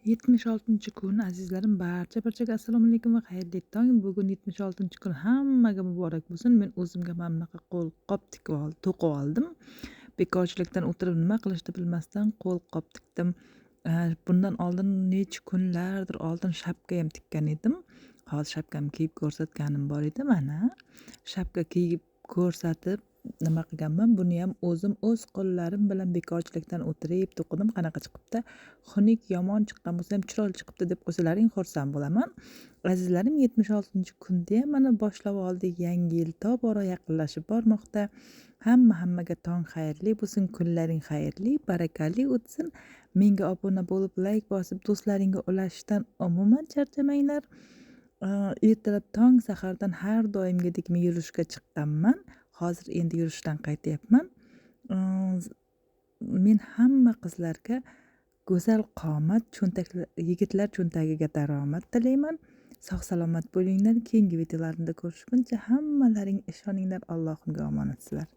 76-kun azizlarim, barchaga assalomu alaykum va xayrli tong. Bugun 76-kun hammaga muborak bo'lsin. Men o'zimga mana bunaqa qo'lqop to'qib oldim. Bekorchilikdan o'tirib nima qilishni bilmasdan qo'lqop tikdim. Bundan oldin necha kunlardir oldin shapka ham tikkan edim. Hozir shapkamni kiyib ko'rsatganim bor edi. Mana shapka kiyib ko'rsatib nima qilganman, buni ham o'zim o'z qo'llarim bilan bekorchilikdan o'tirib to'qidim. Qanaqa chiqibdi? Xunuk yomon chiqqan bo'lsa ham chiroyli chiqibdi deb qo'ysalaring xursand bo'laman. Azizlarim, 76-kunda ham mana boshlab oldik. Yangi yil tobora yaqinlashib bormoqda. Hammaga tong xayrli bo'lsin, kunlaring xayrli, barakali o'tsin. Menga obuna bo'lib, layk bosib, do'stlaringga ulashishdan umuman charchamanglar. Ertalab tong sahardan har doimgidek men yurishga chiqqanman. Hozir endi yurishdan qaytyapman. Men hamma qizlarga go'zal qomat, yigitlar cho'ntagiga daromad tilayman. Sog' salomat bo'linglar. Keyingi videolarimda ko'rishguncha hammalaring ishoninglar, Allohimga omonatsizlar.